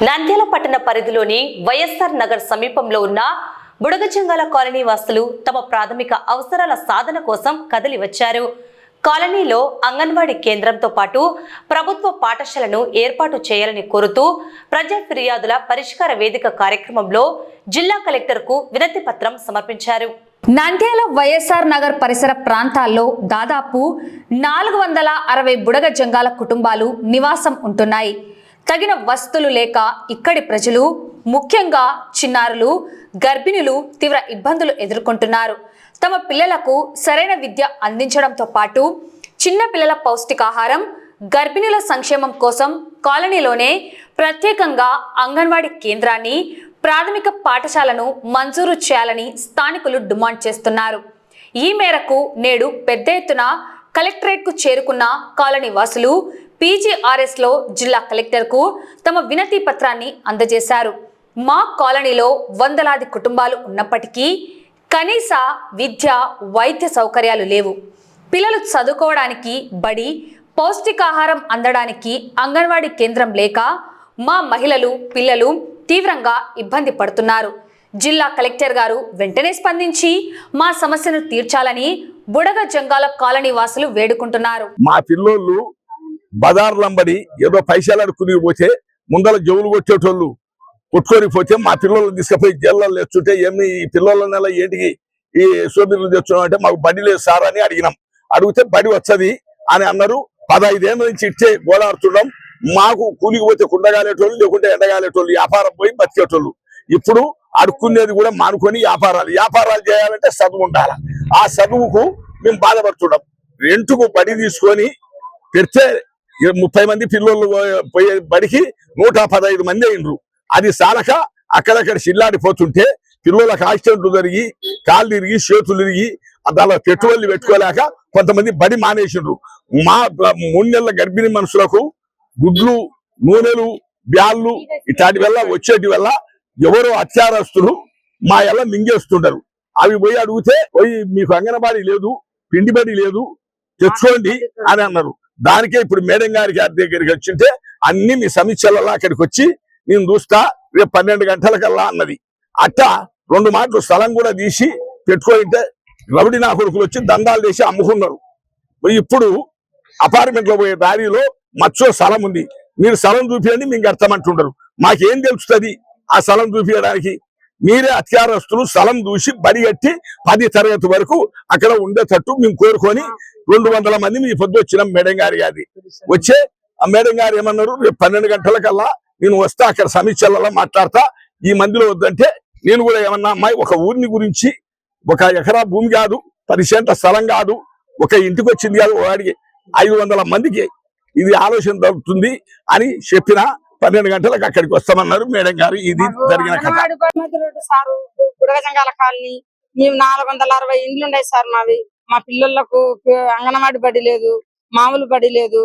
నంద్యాల పట్టణ పరిధిలోని వైఎస్ఆర్ నగర్ సమీపంలో ఉన్న బుడగజంగాల కాలనీ వాసులు తమ ప్రాథమిక అవసరాల సాధన కోసం కదిలి వచ్చారు. కాలనీలో అంగన్వాడీ కేంద్రంతో పాటు ప్రభుత్వ పాఠశాలను ఏర్పాటు చేయాలని కోరుతూ ప్రజా ఫిర్యాదుల పరిష్కార వేదిక కార్యక్రమంలో జిల్లా కలెక్టర్కు వినతి పత్రం సమర్పించారు. నంద్యాల వైఎస్ఆర్ నగర్ పరిసర ప్రాంతాల్లో దాదాపు 460 బుడగజంగాల కుటుంబాలు నివాసం ఉంటున్నాయి. తగిన వసతులు లేక ఇక్కడి ప్రజలు, ముఖ్యంగా చిన్నారులు, గర్భిణులు తీవ్ర ఇబ్బందులు ఎదుర్కొంటున్నారు. తమ పిల్లలకు సరైన విద్య అందించడంతో పాటు చిన్న పిల్లల పౌష్టికాహారం, గర్భిణుల సంక్షేమం కోసం కాలనీలోనే ప్రత్యేకంగా అంగన్వాడీ కేంద్రాన్ని, ప్రాథమిక పాఠశాలను మంజూరు చేయాలని స్థానికులు డిమాండ్ చేస్తున్నారు. ఈ మేరకు నేడు పెద్ద ఎత్తున కలెక్టరేట్కు చేరుకున్న కాలనీ వాసులు PGRSలో జిల్లా కలెక్టర్కు తమ వినతి పత్రాన్ని అందజేశారు. మా కాలనీలో వందలాది కుటుంబాలు ఉన్నప్పటికీ కనీస విద్య, వైద్య సౌకర్యాలు లేవు. పిల్లలు చదువుకోవడానికి బడి, పౌష్టికాహారం అందడానికి అంగన్వాడీ కేంద్రం లేక మా మహిళలు, పిల్లలు తీవ్రంగా ఇబ్బంది పడుతున్నారు. జిల్లా కలెక్టర్ గారు వెంటనే స్పందించి మా సమస్యను తీర్చాలని బుడగజంగాల కాలనీ వాసులు వేడుకుంటున్నారు. మా పిల్లోళ్ళు బజార్లంబడి ఏదో పైసలు అడుక్కుని పోతే ముందర జవులు కొట్టేటోళ్ళు కొట్టుకొని పోతే మా పిల్లలు తీసుకుపోయి జైల్లో తెచ్చుంటే ఏమి ఈ పిల్లల నెల ఏంటికి ఈ సోదరులు తెచ్చున్నాం అంటే మాకు బడి లేదు సార్ అని అడిగినాం. అడిగితే బడి వచ్చది అని అన్నారు. 15 ఏళ్ళ నుంచి ఇచ్చే గోడాడుతున్నాం. మాకు కూలికి పోతే కుండగాలేటోళ్ళు, లేకుంటే ఎండగాలేటోళ్ళు, వ్యాపారం పోయి బతికేటోళ్ళు. ఇప్పుడు అడుక్కునేది కూడా మానుకొని వ్యాపారాలు చేయాలంటే చదువు ఉండాలి. ఆ చదువుకు మేము బాధపడుతున్నాం. రెంటుకు బడి తీసుకొని పెడితే 30 మంది పిల్లలు పోయే బడికి 115 మంది అయినరు. అది సాలక అక్కడక్కడ చిల్లాడిపోతుంటే పిల్లలకు యాక్సిడెంట్లు జరిగి కాళ్ళు తిరిగి చేతులు తిరిగి దానిలో పెట్టుబడులు పెట్టుకోలేక కొంతమంది బడి మానేసిండ్రు. మా 3 నెలల గర్భిణీ మనుషులకు గుడ్లు, నూనెలు, బ్యాళ్ళు ఇట్లాంటి వల్ల వచ్చేటి వల్ల ఎవరో అత్యారస్తులు మా ఎలా మింగేస్తుంటారు. అవి పోయి అడిగితే పోయి మీకు అంగన్వాడీ లేదు, పిండి బడి లేదు, తెచ్చుకోండి అని అన్నారు. దానికే ఇప్పుడు మేడం గారి దగ్గరికి వచ్చింటే అన్ని మీ సమీక్షలలో అక్కడికి వచ్చి నేను చూస్తా రేపు 12 గంటలకల్లా అన్నది. అట్టా 2 మాటలు స్థలం కూడా తీసి పెట్టుకుంటే రౌడీ నా కొడుకులు వచ్చి దందాలు చేసి అమ్ముకున్నారు. ఇప్పుడు అపార్ట్మెంట్ లో పోయే దారిలో మచ్చో స్థలం ఉంది, మీరు స్థలం చూపించండి మీకు అర్థమంటుంటారు. మాకేం తెలుస్తుంది ఆ స్థలం చూపించడానికి? మీరే అత్యారస్తులు స్థలం చూసి బడి కట్టి 10వ తరగతి వరకు అక్కడ ఉండేటట్టు మేము కోరుకొని 200 మంది మీ పొద్దు వచ్చినాం. మేడం గారి అది వచ్చే ఆ మేడం గారు ఏమన్నారు, రేపు 12 గంటలకల్లా నేను వస్తా, అక్కడ సమీక్షలలో మాట్లాడతా, ఈ మందిలో వద్దంటే నేను కూడా ఏమన్నా అమ్మాయి ఒక ఊరిని గురించి 1 ఎకరా భూమి కాదు, 10 సెంట్ల స్థలం కాదు, ఒక ఇంటికి వచ్చింది కాదు, వాడికి 500 మందికి ఇది ఆలోచన దొరుకుతుంది అని చెప్పిన 12 గంటలకు అక్కడికి వస్తామన్నారు మేడం గారు. ఇది జరిగిన కథ. బుడగజంగాల కాలనీ మేము 460 ఇండ్లు ఉన్నాయి సార్ మావి. మా పిల్లలకు అంగన్వాడి బడి లేదు, మామూలు బడి లేదు.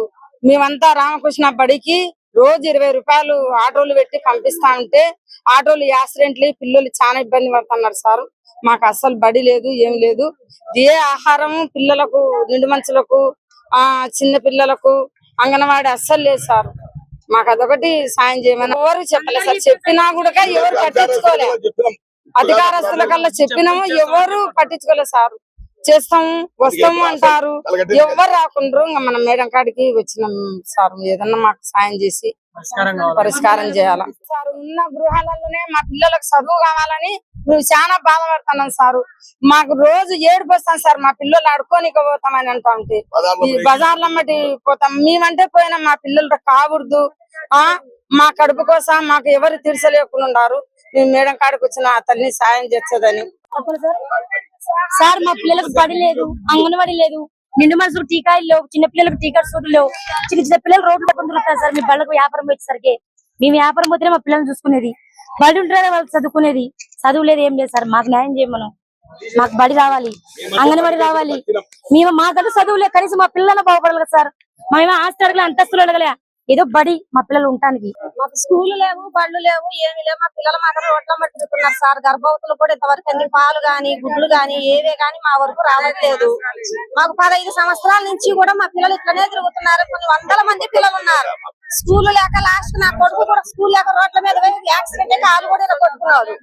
మేమంతా రామకృష్ణ బడికి రోజు 20 రూపాయలు ఆటోలు పెట్టి పంపిస్తా ఉంటే ఆటోలు యాక్సిడెంట్లు, పిల్లలు చాలా ఇబ్బంది పడుతున్నారు సార్. మాకు అస్సలు బడి లేదు, ఏం లేదు. ఏ ఆహారం పిల్లలకు, నిండు మనుషులకు, చిన్న పిల్లలకు అంగన్వాడి అస్సలు లేదు సార్. మాకు అదొకటి సాయం చేయమని ఎవరు చెప్పలేదు సార్. చెప్పినా కూడా ఎవరు పట్టించుకోలేదు. అధికారస్తుల కల్లా చెప్పినాము, ఎవరు పట్టించుకోలేదు సార్. చేస్తాము వస్తాము అంటారు, ఎవరు రాకుండా మనం మేడం కాడికి వచ్చినాం సార్. ఏదన్నా మాకు సాయం చేసి పరిష్కారం చేయాలా సార్. ఉన్న గృహాలలోనే మా పిల్లలకు చదువు కావాలని మేము చాలా బాధపడుతున్నాం సార్. మాకు రోజు ఏడుపు వస్తాం సార్. మా పిల్లలు ఆడుకోనిక పోతామని అంటా ఉంటే ఈ బజార్లమ్మటి పోతాం. మేమంటే పోయినా మా పిల్లలు కాకూడదు. మా కడుపు కోసం మాకు ఎవరు తీర్చలేకుండా ఉన్నారు. మేము మేడం కాడికి వచ్చిన అతన్ని సాయం చేస్తుందని సార్. మా పిల్లలకు బడి లేదు, అంగన్వాడీ లేదు, నిండు మనసులకు టీకాలు లేవు, చిన్న పిల్లలకు టీకా సూట్లు లేవు. చిన్న పిల్లలు రోడ్లు పడుతుంటారు సార్. మీ బళ్ళకు వ్యాపారం వచ్చేసరికి మేము వ్యాపారం పోతేనే మా పిల్లల్ని చూసుకునేది, బడి ఉంటేనే వాళ్ళు చదువుకునేది. చదువు లేదు, ఏం లేదు సార్. మాకు న్యాయం చేయమను. మాకు బడి రావాలి, అంగన్వాడీ రావాలి. మేము మాకంటే చదువు లేదు, కనీసం మా పిల్లలను బాగుపడాలి కదా సార్. మేము ఆస్తి అడగలే, అంతస్తులు అడగలే, ఏదో బడి మా పిల్లలు ఉండటానికి. మాకు స్కూల్ లేవు, బళ్ళు లేవు, ఏమి లేవు. మా పిల్లలు మాత్రం రోడ్ల మట్టుకున్నారు సార్. గర్భవతులు కూడా ఇంతవరకు అన్ని పాలు గాని గుడ్లు గాని ఏవే గాని మా వరకు రావట్లేదు. మాకు 15 సంవత్సరాల నుంచి కూడా మా పిల్లలు ఇట్లనే తిరుగుతున్నారు. కొన్ని 100 మంది పిల్లలు ఉన్నారు. స్కూల్ లేక లాస్ట్ నా కొడుకు కూడా స్కూల్ లేక రోడ్ల మీద పోయి యాక్సిడెంట్ అయితే కాలు కూడా కొట్టుకున్నాడు.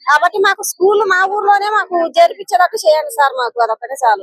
కాబట్టి మాకు స్కూల్ మా ఊర్లోనే మాకు జరిపించేటట్టు చేయండి సార్, మాకు అదొక్కటే చాలు.